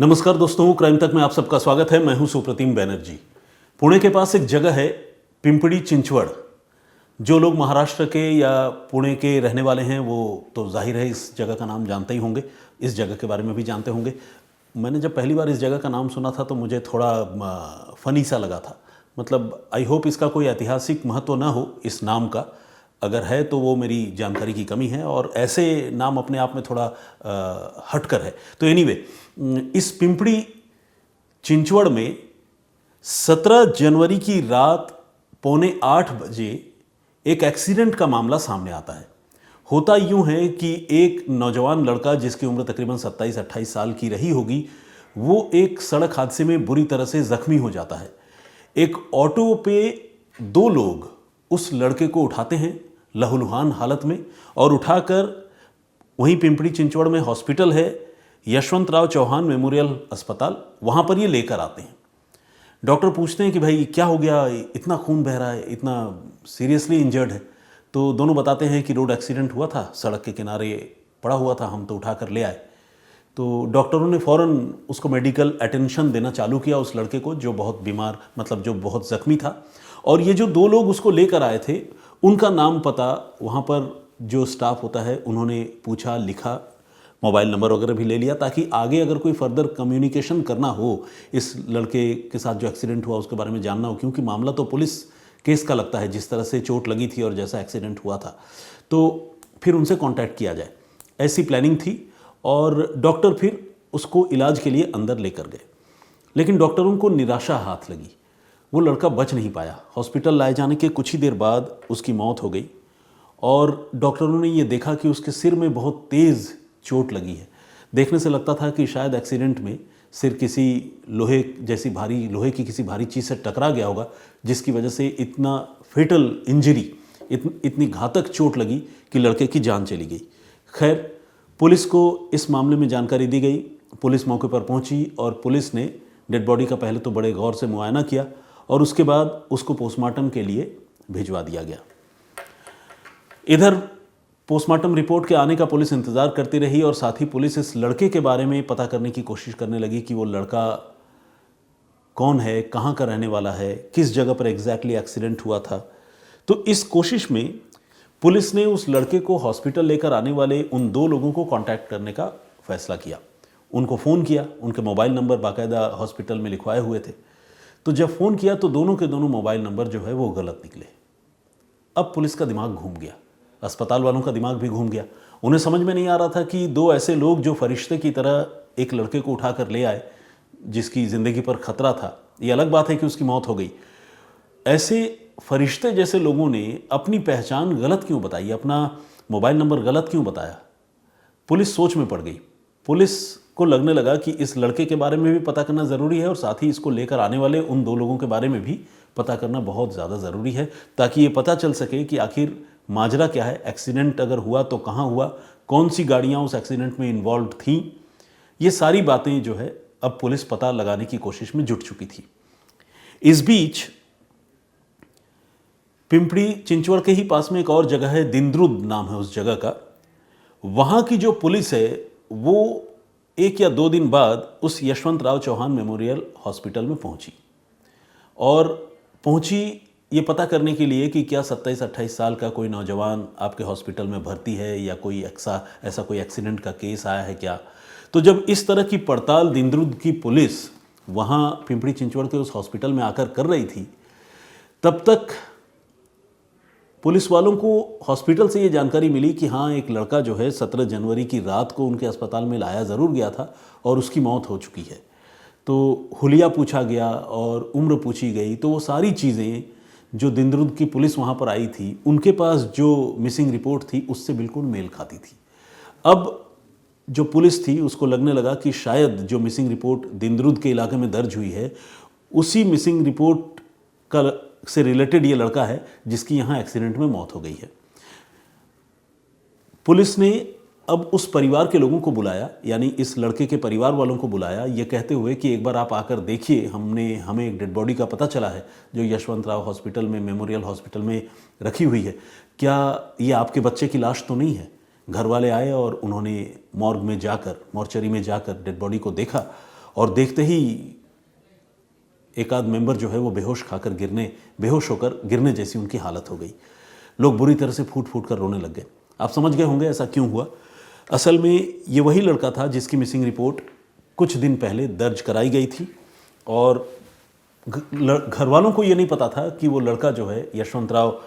नमस्कार दोस्तों, क्राइम तक में आप सबका स्वागत है। मैं हूं सुप्रतिम बैनर्जी। पुणे के पास एक जगह है पिंपड़ी चिंचवड़। जो लोग महाराष्ट्र के या पुणे के रहने वाले हैं वो तो जाहिर है इस जगह का नाम जानते ही होंगे, इस जगह के बारे में भी जानते होंगे। मैंने जब पहली बार इस जगह का नाम सुना था तो मुझे थोड़ा फनी सा लगा था। मतलब आई होप इसका कोई ऐतिहासिक महत्व ना हो इस नाम का, अगर है तो वो मेरी जानकारी की कमी है और ऐसे नाम अपने आप में थोड़ा हटकर है। तो एनीवे, इस पिंपड़ी चिंचवड़ में 17 जनवरी की रात 7:45 बजे एक एक्सीडेंट का मामला सामने आता है। होता यूं है कि एक नौजवान लड़का जिसकी उम्र तकरीबन 27-28 साल की रही होगी, वो एक सड़क हादसे में बुरी तरह से जख्मी हो जाता है। एक ऑटो पे दो लोग उस लड़के को उठाते हैं लहूलुहान हालत में और उठाकर वहीं पिंपड़ी चिंचवड़ में हॉस्पिटल है, यशवंतराव चौहान मेमोरियल अस्पताल, वहाँ पर ये लेकर आते हैं। डॉक्टर पूछते हैं कि भाई क्या हो गया, इतना खून बह रहा है, इतना सीरियसली इंजर्ड है। तो दोनों बताते हैं कि रोड एक्सीडेंट हुआ था, सड़क के किनारे पड़ा हुआ था, हम तो उठाकर ले आए। तो डॉक्टरों ने फ़ौरन उसको मेडिकल अटेंशन देना चालू किया उस लड़के को, जो बहुत बीमार, मतलब जो बहुत ज़ख्मी था। और ये जो दो लोग उसको लेकर आए थे, उनका नाम पता वहाँ पर जो स्टाफ होता है उन्होंने पूछा, लिखा, मोबाइल नंबर वगैरह भी ले लिया, ताकि आगे अगर कोई फर्दर कम्युनिकेशन करना हो इस लड़के के साथ जो एक्सीडेंट हुआ उसके बारे में जानना हो, क्योंकि मामला तो पुलिस केस का लगता है जिस तरह से चोट लगी थी और जैसा एक्सीडेंट हुआ था। तो फिर उनसे कांटेक्ट किया जाए, ऐसी प्लानिंग थी। और डॉक्टर फिर उसको इलाज के लिए अंदर लेकर गए, लेकिन डॉक्टरों को निराशा हाथ लगी। वो लड़का बच नहीं पाया। हॉस्पिटल लाए जाने के कुछ ही देर बाद उसकी मौत हो गई और डॉक्टरों ने ये देखा कि उसके सिर में बहुत तेज़ चोट लगी है। देखने से लगता था कि शायद एक्सीडेंट में सिर किसी लोहे की किसी भारी चीज़ से टकरा गया होगा, जिसकी वजह से इतना फेटल इंजरी, इतनी घातक चोट लगी कि लड़के की जान चली गई। खैर, पुलिस को इस मामले में जानकारी दी गई। पुलिस मौके पर पहुंची और पुलिस ने डेड बॉडी का पहले तो बड़े गौर से मुआयना किया और उसके बाद उसको पोस्टमार्टम के लिए भिजवा दिया गया। इधर पोस्टमार्टम रिपोर्ट के आने का पुलिस इंतज़ार करती रही और साथ ही पुलिस इस लड़के के बारे में पता करने की कोशिश करने लगी कि वो लड़का कौन है, कहाँ का रहने वाला है, किस जगह पर एग्जैक्टली एक्सीडेंट हुआ था। तो इस कोशिश में पुलिस ने उस लड़के को हॉस्पिटल लेकर आने वाले उन दो लोगों को कांटेक्ट करने का फैसला किया। उनको फ़ोन किया, उनके मोबाइल नंबर बाकायदा हॉस्पिटल में लिखवाए हुए थे। तो जब फ़ोन किया तो दोनों के दोनों मोबाइल नंबर जो है वो गलत निकले। अब पुलिस का दिमाग घूम गया, अस्पताल वालों का दिमाग भी घूम गया। उन्हें समझ में नहीं आ रहा था कि दो ऐसे लोग जो फरिश्ते की तरह एक लड़के को उठाकर ले आए, जिसकी ज़िंदगी पर खतरा था, ये अलग बात है कि उसकी मौत हो गई, ऐसे फरिश्ते जैसे लोगों ने अपनी पहचान गलत क्यों बताई, अपना मोबाइल नंबर गलत क्यों बताया। पुलिस सोच में पड़ गई। पुलिस को लगने लगा कि इस लड़के के बारे में भी पता करना ज़रूरी है और साथ ही इसको लेकर आने वाले उन दो लोगों के बारे में भी पता करना बहुत ज़्यादा ज़रूरी है, ताकि ये पता चल सके कि आखिर माजरा क्या है, एक्सीडेंट अगर हुआ तो कहाँ हुआ, कौन सी गाड़ियाँ उस एक्सीडेंट में इन्वॉल्व थीं। ये सारी बातें जो है अब पुलिस पता लगाने की कोशिश में जुट चुकी थी। इस बीच पिंपड़ी चिंचवड़ के ही पास में एक और जगह है, दिंद्रुद नाम है उस जगह का। वहाँ की जो पुलिस है वो 1 या 2 दिन बाद उस यशवंतराव चौहान मेमोरियल हॉस्पिटल में पहुंची और पहुंची ये पता करने के लिए कि क्या 27-28 साल का कोई नौजवान आपके हॉस्पिटल में भर्ती है या कोई ऐसा कोई एक्सीडेंट का केस आया है क्या। तो जब इस तरह की पड़ताल दिंद्रुद की पुलिस वहाँ पिंपड़ी चिंचवड़ के उस हॉस्पिटल में आकर कर रही थी, तब तक पुलिस वालों को हॉस्पिटल से ये जानकारी मिली कि हाँ, एक लड़का जो है 17 जनवरी की रात को उनके अस्पताल में लाया ज़रूर गया था और उसकी मौत हो चुकी है। तो हुलिया पूछा गया और उम्र पूछी गई, तो वो सारी चीज़ें जो दिंद्रुद की पुलिस वहाँ पर आई थी, उनके पास जो मिसिंग रिपोर्ट थी उससे बिल्कुल मेल खाती थी। अब जो पुलिस थी उसको लगने लगा कि शायद जो मिसिंग रिपोर्ट दिंद्रुद के इलाके में दर्ज हुई है, उसी मिसिंग रिपोर्ट का से रिलेटेड ये लड़का है जिसकी यहाँ एक्सीडेंट में मौत हो गई है। पुलिस ने अब उस परिवार के लोगों को बुलाया, यानी इस लड़के के परिवार वालों को बुलाया, ये कहते हुए कि एक बार आप आकर देखिए, हमें एक डेड बॉडी का पता चला है जो यशवंतराव हॉस्पिटल में, मेमोरियल हॉस्पिटल में रखी हुई है। क्या ये आपके बच्चे की लाश तो नहीं है? घर वाले आए और उन्होंने मॉर्चरी में जाकर डेड बॉडी को देखा और देखते ही एक आध मेंबर जो है वो बेहोश होकर गिरने जैसी उनकी हालत हो गई। लोग बुरी तरह से फूट फूट कर रोने लग गए। आप समझ गए होंगे ऐसा क्यों हुआ। असल में ये वही लड़का था जिसकी मिसिंग रिपोर्ट कुछ दिन पहले दर्ज कराई गई थी और घर वालों को ये नहीं पता था कि वो लड़का जो है यशवंतराव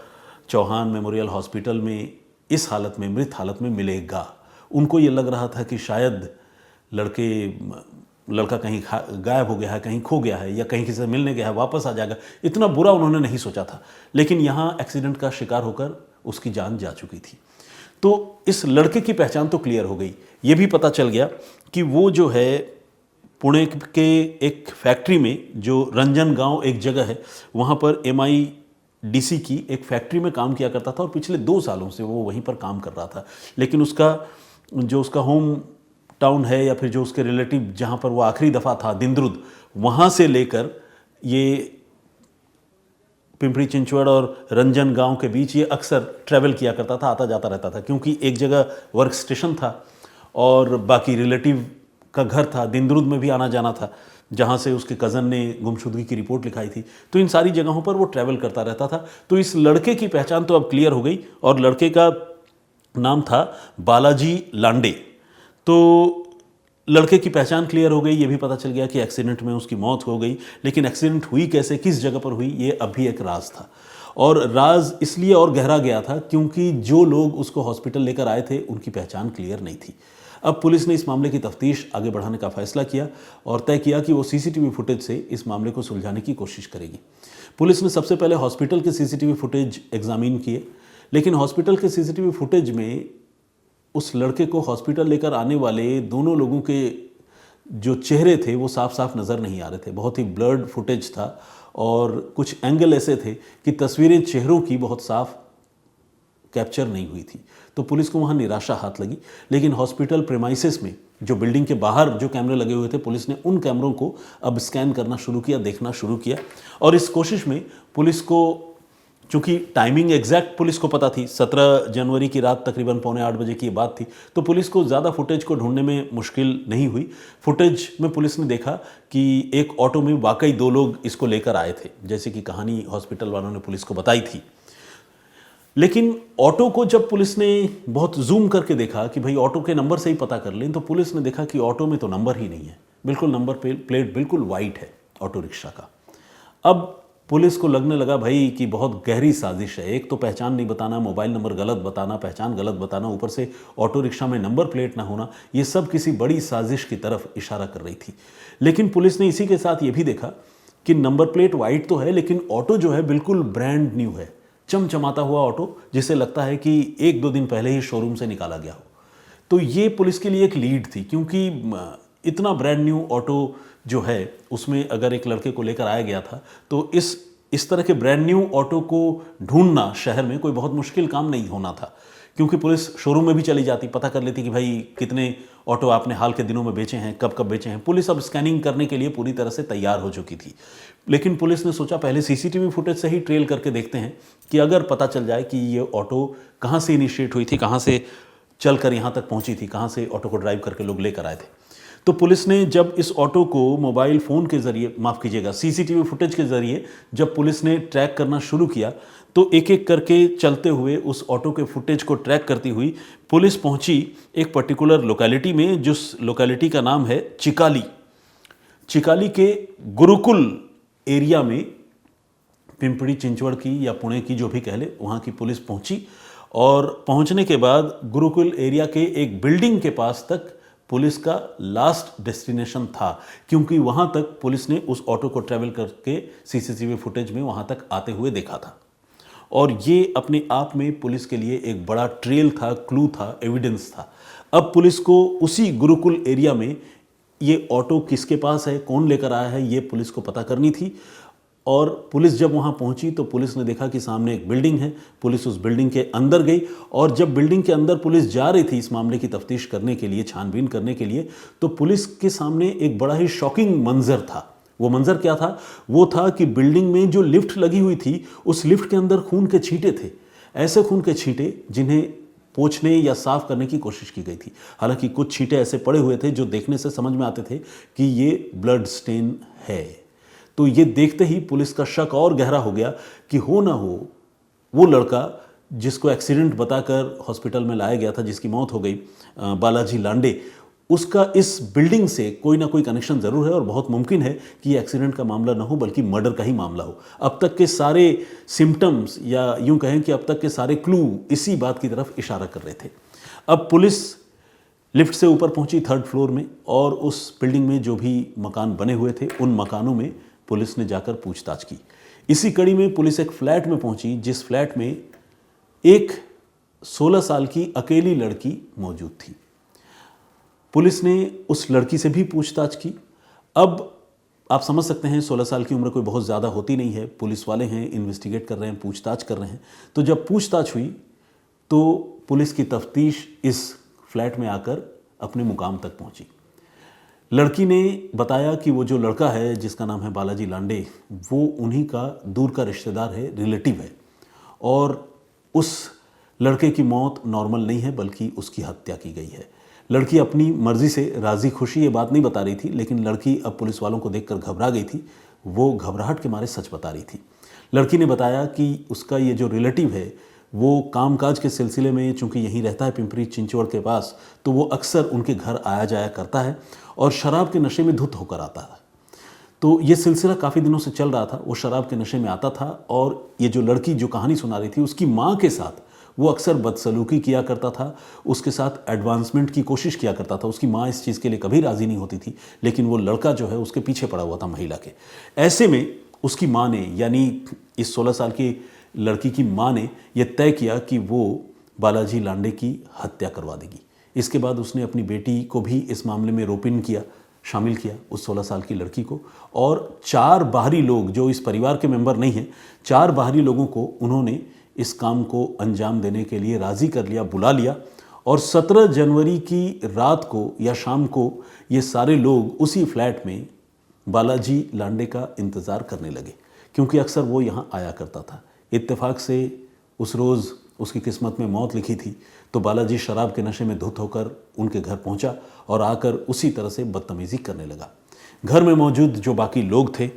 चौहान मेमोरियल हॉस्पिटल में इस हालत में, मृत हालत में मिलेगा। उनको ये लग रहा था कि शायद लड़का कहीं गायब हो गया है, कहीं खो गया है या कहीं किसी से मिलने गया है, वापस आ जाएगा। इतना बुरा उन्होंने नहीं सोचा था, लेकिन यहाँ एक्सीडेंट का शिकार होकर उसकी जान जा चुकी थी। तो इस लड़के की पहचान तो क्लियर हो गई। ये भी पता चल गया कि वो जो है पुणे के एक फैक्ट्री में, जो रंजन गांव एक जगह है, वहाँ पर MIDC की एक फैक्ट्री में काम किया करता था और पिछले 2 सालों से वो वहीं पर काम कर रहा था। लेकिन उसका होम टाउन है या फिर जो उसके रिलेटिव जहाँ पर वो आखिरी दफ़ा था, दिंद्रुद, वहाँ से लेकर ये पिंपरी चिंचवड़ और रंजन गांव के बीच ये अक्सर ट्रैवल किया करता था, आता जाता रहता था, क्योंकि एक जगह वर्क स्टेशन था और बाकी रिलेटिव का घर था। दिंद्रुद में भी आना जाना था, जहाँ से उसके कज़न ने गुमशुदगी की रिपोर्ट लिखाई थी। तो इन सारी जगहों पर वो ट्रैवल करता रहता था। तो इस लड़के की पहचान तो अब क्लियर हो गई और लड़के का नाम था बालाजी लांडे। तो लड़के की पहचान क्लियर हो गई, ये भी पता चल गया कि एक्सीडेंट में उसकी मौत हो गई। लेकिन एक्सीडेंट हुई कैसे, किस जगह पर हुई, ये अभी एक राज था। और राज इसलिए और गहरा गया था क्योंकि जो लोग उसको हॉस्पिटल लेकर आए थे उनकी पहचान क्लियर नहीं थी। अब पुलिस ने इस मामले की तफ्तीश आगे बढ़ाने का फैसला किया और तय किया कि वो CCTV फुटेज से इस मामले को सुलझाने की कोशिश करेगी। पुलिस ने सबसे पहले हॉस्पिटल के CCTV फुटेज एग्जामिन किए, लेकिन हॉस्पिटल के CCTV फुटेज में उस लड़के को हॉस्पिटल लेकर आने वाले दोनों लोगों के जो चेहरे थे वो साफ साफ नज़र नहीं आ रहे थे। बहुत ही ब्लर्ड फुटेज था और कुछ एंगल ऐसे थे कि तस्वीरें चेहरों की बहुत साफ कैप्चर नहीं हुई थी। तो पुलिस को वहाँ निराशा हाथ लगी। लेकिन हॉस्पिटल प्रेमाइसेस में जो बिल्डिंग के बाहर जो कैमरे लगे हुए थे, पुलिस ने उन कैमरों को अब स्कैन करना शुरू किया, देखना शुरू किया। और इस कोशिश में पुलिस को, चूँकि टाइमिंग एग्जैक्ट पुलिस को पता थी, 17 जनवरी की रात तकरीबन 7:45 बजे की बात थी, तो पुलिस को ज़्यादा फुटेज को ढूंढने में मुश्किल नहीं हुई। फुटेज में पुलिस ने देखा कि एक ऑटो में वाकई 2 लोग इसको लेकर आए थे, जैसे कि कहानी हॉस्पिटल वालों ने पुलिस को बताई थी। लेकिन ऑटो को जब पुलिस ने बहुत जूम करके देखा कि भाई ऑटो के नंबर से ही पता कर लें, तो पुलिस ने देखा कि ऑटो में तो नंबर ही नहीं है, बिल्कुल नंबर प्लेट बिल्कुल वाइट है ऑटो रिक्शा का। अब पुलिस को लगने लगा भाई कि बहुत गहरी साजिश है। एक तो पहचान नहीं बताना, मोबाइल नंबर गलत बताना, पहचान गलत बताना, ऊपर से ऑटो रिक्शा में नंबर प्लेट ना होना, ये सब किसी बड़ी साजिश की तरफ इशारा कर रही थी। लेकिन पुलिस ने इसी के साथ ये भी देखा कि नंबर प्लेट वाइट तो है, लेकिन ऑटो जो है बिल्कुल ब्रांड न्यू है, चमचमाता हुआ ऑटो, जिसे लगता है कि 1-2 दिन पहले ही शोरूम से निकाला गया हो। तो ये पुलिस के लिए एक लीड थी, क्योंकि इतना ब्रांड न्यू ऑटो जो है उसमें अगर एक लड़के को लेकर आया गया था, तो इस तरह के ब्रांड न्यू ऑटो को ढूंढना शहर में कोई बहुत मुश्किल काम नहीं होना था, क्योंकि पुलिस शोरूम में भी चली जाती, पता कर लेती कि भाई कितने ऑटो आपने हाल के दिनों में बेचे हैं, कब कब बेचे हैं। पुलिस अब स्कैनिंग करने के लिए पूरी तरह से तैयार हो चुकी थी। लेकिन पुलिस ने सोचा पहले CCTV फुटेज से ही ट्रेल करके देखते हैं कि अगर पता चल जाए कि ये ऑटो कहाँ से इनिशिएट हुई थी, कहाँ से चल कर यहाँ तक पहुँची थी, कहाँ से ऑटो को ड्राइव करके लोग लेकर आए थे। तो पुलिस ने जब इस ऑटो को मोबाइल फ़ोन के ज़रिए, माफ़ कीजिएगा, CCTV फुटेज के ज़रिए जब पुलिस ने ट्रैक करना शुरू किया, तो एक एक करके चलते हुए उस ऑटो के फुटेज को ट्रैक करती हुई पुलिस पहुंची एक पर्टिकुलर लोकेलिटी में, जिस लोकेलिटी का नाम है चिकाली। चिकाली के गुरुकुल एरिया में पिंपरी चिंचवड़ की या पुणे की जो भी कह ले, वहाँ की पुलिस पहुंची और पहुंचने के बाद गुरुकुल एरिया के एक बिल्डिंग के पास तक पुलिस का लास्ट डेस्टिनेशन था, क्योंकि वहाँ तक पुलिस ने उस ऑटो को ट्रैवल करके CCTV फुटेज में वहाँ तक आते हुए देखा था। और ये अपने आप में पुलिस के लिए एक बड़ा ट्रेल था, क्लू था, एविडेंस था। अब पुलिस को उसी गुरुकुल एरिया में ये ऑटो किसके पास है, कौन लेकर आया है, ये पुलिस को पता करनी थी। और पुलिस जब वहाँ पहुँची तो पुलिस ने देखा कि सामने एक बिल्डिंग है। पुलिस उस बिल्डिंग के अंदर गई और जब बिल्डिंग के अंदर पुलिस जा रही थी इस मामले की तफ्तीश करने के लिए, छानबीन करने के लिए, तो पुलिस के सामने एक बड़ा ही शॉकिंग मंजर था। वो मंजर क्या था? वो था कि बिल्डिंग में जो लिफ्ट लगी हुई थी, उस लिफ्ट के अंदर खून के छींटे थे, ऐसे खून के छींटे जिन्हें पोंछने या साफ करने की कोशिश की गई थी। हालांकि कुछ छींटे ऐसे पड़े हुए थे जो देखने से समझ में आते थे कि ये ब्लड स्टेन है। तो ये देखते ही पुलिस का शक और गहरा हो गया कि हो ना हो वो लड़का जिसको एक्सीडेंट बताकर हॉस्पिटल में लाया गया था, जिसकी मौत हो गई, बालाजी लांडे, उसका इस बिल्डिंग से कोई ना कोई कनेक्शन जरूर है और बहुत मुमकिन है कि ये एक्सीडेंट का मामला ना हो बल्कि मर्डर का ही मामला हो। अब तक के सारे सिम्टम्स या यूं कहें कि अब तक के सारे क्लू इसी बात की तरफ इशारा कर रहे थे। अब पुलिस लिफ्ट से ऊपर पहुंची 3rd फ्लोर में और उस बिल्डिंग में जो भी मकान बने हुए थे उन मकानों में पुलिस ने जाकर पूछताछ की। इसी कड़ी में पुलिस एक फ्लैट में पहुंची जिस फ्लैट में एक 16 साल की अकेली लड़की मौजूद थी। पुलिस ने उस लड़की से भी पूछताछ की। अब आप समझ सकते हैं 16 साल की उम्र कोई बहुत ज़्यादा होती नहीं है। पुलिस वाले हैं, इन्वेस्टिगेट कर रहे हैं, पूछताछ कर रहे हैं। तो जब पूछताछ हुई तो पुलिस की तफ्तीश इस फ्लैट में आकर अपने मुकाम तक पहुंची। लड़की ने बताया कि वो जो लड़का है जिसका नाम है बालाजी लांडे, वो उन्हीं का दूर का रिश्तेदार है, रिलेटिव है, और उस लड़के की मौत नॉर्मल नहीं है बल्कि उसकी हत्या की गई है। लड़की अपनी मर्जी से राजी खुशी ये बात नहीं बता रही थी, लेकिन लड़की अब पुलिस वालों को देखकर घबरा गई थी। वो घबराहट के मारे सच बता रही थी। लड़की ने बताया कि उसका ये जो रिलेटिव है वो कामकाज के सिलसिले में, चूंकि यहीं रहता है पिंपरी चिंचवड़ के पास, तो वो अक्सर उनके घर आया जाया करता है और शराब के नशे में धुत होकर आता है। तो ये सिलसिला काफ़ी दिनों से चल रहा था। वो शराब के नशे में आता था और ये जो लड़की जो कहानी सुना रही थी उसकी माँ के साथ वो अक्सर बदसलूकी किया करता था, उसके साथ एडवांसमेंट की कोशिश किया करता था। उसकी माँ इस चीज़ के लिए कभी राज़ी नहीं होती थी, लेकिन वो लड़का जो है उसके पीछे पड़ा हुआ था महिला के। ऐसे में उसकी माँ ने, यानी इस 16 साल की लड़की की माँ ने यह तय किया कि वो बालाजी लांडे की हत्या करवा देगी। इसके बाद उसने अपनी बेटी को भी इस मामले में रोप इन किया, शामिल किया, उस 16 साल की लड़की को, और 4 बाहरी लोग जो इस परिवार के मेंबर नहीं हैं, 4 बाहरी लोगों को उन्होंने इस काम को अंजाम देने के लिए राज़ी कर लिया, बुला लिया। और 17 जनवरी की रात को या शाम को ये सारे लोग उसी फ्लैट में बालाजी लांडे का इंतज़ार करने लगे, क्योंकि अक्सर वो यहाँ आया करता था। इत्तेफाक से उस रोज़ उसकी किस्मत में मौत लिखी थी, तो बालाजी शराब के नशे में धुत होकर उनके घर पहुँचा और आकर उसी तरह से बदतमीज़ी करने लगा। घर में मौजूद जो बाकी लोग थे,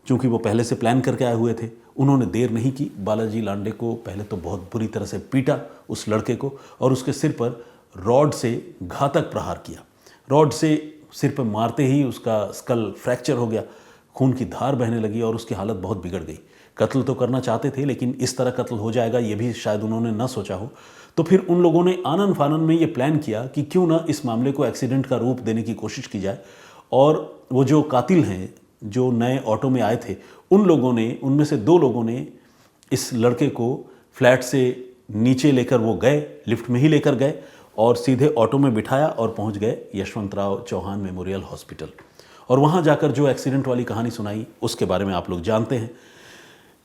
चूँकि वो पहले से प्लान करके आए हुए थे, उन्होंने देर नहीं की। बालाजी लांडे को पहले तो बहुत बुरी तरह से पीटा, उस लड़के को, और उसके सिर पर रॉड से घातक प्रहार किया। रॉड से सिर पर मारते ही उसका स्कल फ्रैक्चर हो गया, खून की धार बहने लगी और उसकी हालत बहुत बिगड़ गई। कत्ल तो करना चाहते थे, लेकिन इस तरह कत्ल हो जाएगा ये भी शायद उन्होंने न सोचा हो। तो फिर उन लोगों ने आनन फानन में ये प्लान किया कि क्यों ना इस मामले को एक्सीडेंट का रूप देने की कोशिश की जाए। और वो जो कातिल हैं, जो नए ऑटो में आए थे, उन लोगों ने, उनमें से 2 लोगों ने इस लड़के को फ्लैट से नीचे लेकर वो गए, लिफ्ट में ही लेकर गए और सीधे ऑटो में बिठाया और पहुंच गए यशवंतराव चौहान मेमोरियल हॉस्पिटल। और वहां जाकर जो एक्सीडेंट वाली कहानी सुनाई उसके बारे में आप लोग जानते हैं।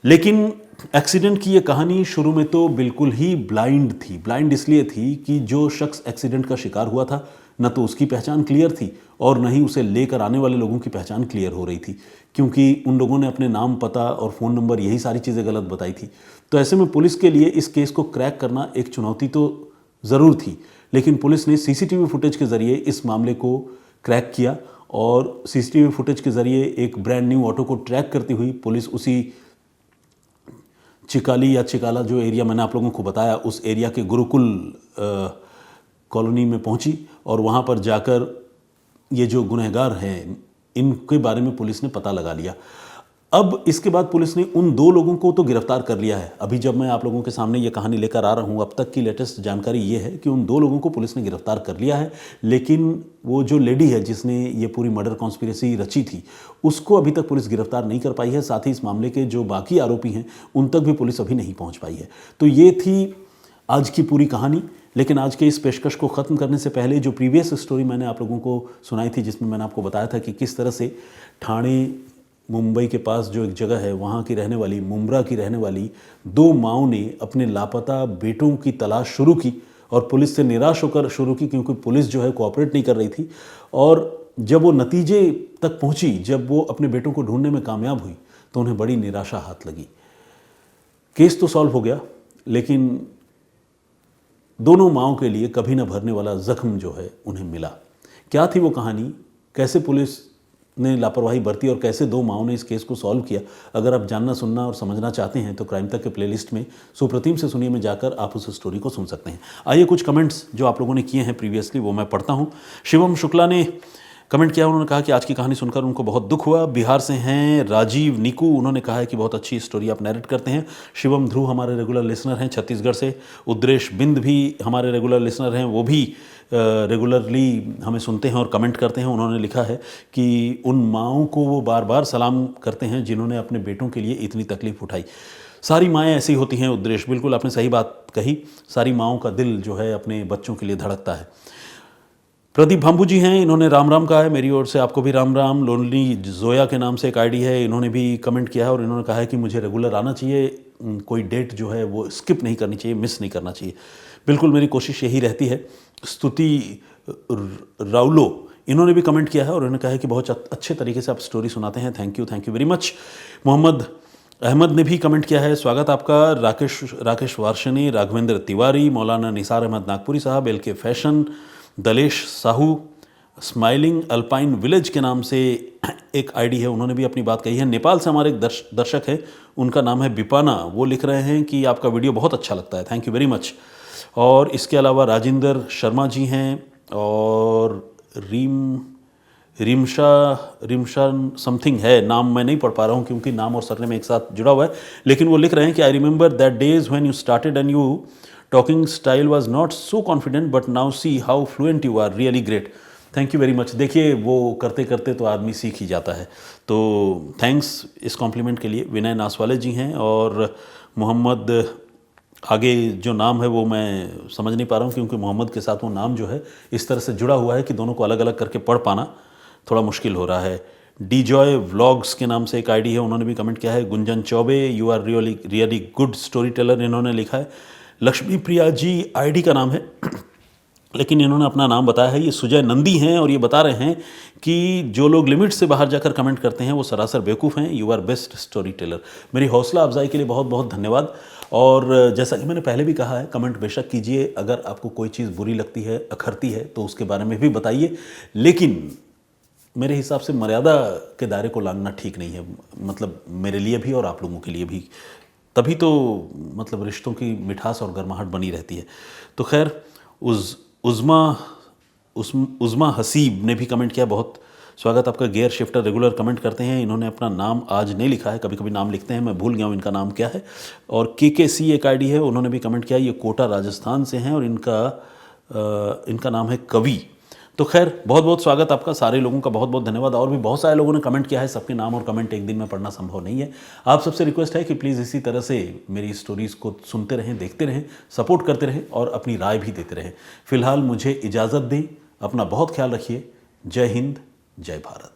लेकिन एक्सीडेंट की ये कहानी शुरू में तो बिल्कुल ही ब्लाइंड थी। ब्लाइंड इसलिए थी कि जो शख्स एक्सीडेंट का शिकार हुआ था, न तो उसकी पहचान क्लियर थी और न ही उसे लेकर आने वाले लोगों की पहचान क्लियर हो रही थी, क्योंकि उन लोगों ने अपने नाम, पता और फ़ोन नंबर, यही सारी चीज़ें गलत बताई थी। तो ऐसे में पुलिस के लिए इस केस को क्रैक करना एक चुनौती तो ज़रूर थी, लेकिन पुलिस ने सीसीटीवी फुटेज के ज़रिए इस मामले को क्रैक किया और सीसीटीवी फुटेज के ज़रिए एक ब्रांड न्यू ऑटो को ट्रैक करती हुई पुलिस उसी चिकाली या चिकाला जो एरिया मैंने आप लोगों को बताया, उस एरिया के गुरुकुल कॉलोनी में पहुंची और वहां पर जाकर ये जो गुनहगार हैं इनके बारे में पुलिस ने पता लगा लिया। अब इसके बाद पुलिस ने उन 2 लोगों को तो गिरफ्तार कर लिया है। अभी जब मैं आप लोगों के सामने ये कहानी लेकर आ रहा हूँ, अब तक की लेटेस्ट जानकारी ये है कि उन 2 लोगों को पुलिस ने गिरफ्तार कर लिया है, लेकिन वो जो लेडी है जिसने ये पूरी मर्डर कॉन्स्पिरेसी रची थी, उसको अभी तक पुलिस गिरफ्तार नहीं कर पाई है। साथ ही इस मामले के जो बाकी आरोपी हैं उन तक भी पुलिस अभी नहीं पहुँच पाई है। तो ये थी आज की पूरी कहानी। लेकिन आज के इस पेशकश को ख़त्म करने से पहले जो प्रीवियस स्टोरी मैंने आप लोगों को सुनाई थी, जिसमें मैंने आपको बताया था कि किस तरह से ठाणे मुंबई के पास जो एक जगह है, वहाँ की रहने वाली, मुंब्रा की रहने वाली 2 माँओं ने अपने लापता बेटों की तलाश शुरू की और पुलिस से निराश होकर शुरू की, क्योंकि पुलिस जो है कोऑपरेट नहीं कर रही थी। और जब वो नतीजे तक पहुँची, जब वो अपने बेटों को ढूंढने में कामयाब हुई, तो उन्हें बड़ी निराशा हाथ लगी। केस तो सॉल्व हो गया, लेकिन दोनों माओं के लिए कभी न भरने वाला जख्म जो है उन्हें मिला। क्या थी वो कहानी, कैसे पुलिस ने लापरवाही बरती और कैसे दो माओं ने इस केस को सॉल्व किया, अगर आप जानना, सुनना और समझना चाहते हैं तो क्राइम तक के प्लेलिस्ट में सुप्रतिम से सुनिए में जाकर आप उस स्टोरी को सुन सकते हैं। आइए कुछ कमेंट्स जो आप लोगों ने किए हैं प्रीवियसली वो मैं पढ़ता हूँ। शिवम शुक्ला ने कमेंट किया, उन्होंने कहा कि आज की कहानी सुनकर उनको बहुत दुख हुआ। बिहार से हैं राजीव निकू, उन्होंने कहा है कि बहुत अच्छी स्टोरी आप नैरेट करते हैं। शिवम ध्रुव हमारे रेगुलर लिसनर हैं छत्तीसगढ़ से। उद्रेश बिंद भी हमारे रेगुलर लिसनर हैं, वो भी रेगुलरली हमें सुनते हैं और कमेंट करते हैं। उन्होंने लिखा है कि उन माँओं को वो बार बार सलाम करते हैं जिन्होंने अपने बेटों के लिए इतनी तकलीफ़ उठाई। सारी माएँ ऐसी होती हैं उद्रेश, बिल्कुल आपने सही बात कही। सारी माँओं का दिल जो है अपने बच्चों के लिए धड़कता है। प्रदीप भाम्बू जी हैं, इन्होंने राम राम कहा है, मेरी ओर से आपको भी राम राम। लोनली जोया के नाम से एक आईडी है, इन्होंने भी कमेंट किया है और इन्होंने कहा है कि मुझे रेगुलर आना चाहिए, कोई डेट जो है वो स्किप नहीं करनी चाहिए, मिस नहीं करना चाहिए। बिल्कुल मेरी कोशिश यही रहती है। स्तुति राउलो, इन्होंने भी कमेंट किया है और इन्होंने कहा है कि बहुत अच्छे तरीके से आप स्टोरी सुनाते हैं, thank you very much. Mohammad Ahmed ने भी कमेंट किया है, स्वागत आपका। राकेश वार्षणी, राघवेंद्र तिवारी, मौलाना निसार अहमद नागपुरी साहब, LK fashion, Dalesh Sahu, smiling alpine village के नाम से एक आईडी है, उन्होंने भी अपनी बात कही है। नेपाल से हमारे एक दर्शक है, उनका नाम है बिपाना, वो लिख रहे हैं कि आपका वीडियो बहुत अच्छा लगता है, थैंक यू वेरी मच। और इसके अलावा राजेंद्र शर्मा जी हैं और रिमशा समथिंग है, नाम मैं नहीं पढ़ पा रहा हूँ क्योंकि नाम और सरनेम एक साथ जुड़ा हुआ है, लेकिन वो लिख रहे हैं कि I remember that days when you started and you talking style was not so confident but now see how fluent you are, really great, thank you very much. देखिए वो करते करते तो आदमी सीख ही जाता है, तो थैंक्स इस कॉम्प्लीमेंट के लिए। विनय नासवाले जी हैं और मोहम्मद, आगे जो नाम है वो मैं समझ नहीं पा रहा हूँ क्योंकि मोहम्मद के साथ वो नाम जो है इस तरह से जुड़ा हुआ है कि दोनों को अलग अलग करके पढ़ पाना थोड़ा मुश्किल हो रहा है। डी जॉय व्लॉग्स के नाम से एक आईडी है, उन्होंने भी कमेंट किया है। Gunjan Choubey, you are really good story teller, इन्होंने लिखा है। लक्ष्मी प्रिया जी आईडी का नाम है लेकिन इन्होंने अपना नाम बताया है, ये सुजय नंदी हैं और ये बता रहे हैं कि जो लोग लिमिट से बाहर जाकर कमेंट करते हैं वो सरासर बेवकूफ़ हैं, you are best story teller. मेरी हौसला अफजाई के लिए बहुत बहुत धन्यवाद। और जैसा कि मैंने पहले भी कहा है, कमेंट बेशक कीजिए, अगर आपको कोई चीज़ बुरी लगती है, अखरती है तो उसके बारे में भी बताइए, लेकिन मेरे हिसाब से मर्यादा के दायरे को लांघना ठीक नहीं है, मतलब मेरे लिए भी और आप लोगों के लिए भी, तभी तो मतलब रिश्तों की मिठास और गर्माहट बनी रहती है। तो खैर, उज़मा हसीब ने भी कमेंट किया, बहुत स्वागत आपका। गियर शिफ्टर रेगुलर कमेंट करते हैं, इन्होंने अपना नाम आज नहीं लिखा है, कभी कभी नाम लिखते हैं, मैं भूल गया हूँ इनका नाम क्या है। और KKC एक आईडी है, उन्होंने भी कमेंट किया, ये कोटा राजस्थान से हैं और इनका नाम है कवि। तो खैर बहुत बहुत स्वागत आपका, सारे लोगों का बहुत बहुत धन्यवाद। और भी बहुत सारे लोगों ने कमेंट किया है, सबके नाम और कमेंट एक दिन में पढ़ना संभव नहीं है। आप सबसे रिक्वेस्ट है कि प्लीज़ इसी तरह से मेरी स्टोरीज़ को सुनते रहें, देखते रहें, सपोर्ट करते रहें और अपनी राय भी देते रहें। फिलहाल मुझे इजाज़त दें, अपना बहुत ख्याल रखिए। जय हिंद, जय भारत।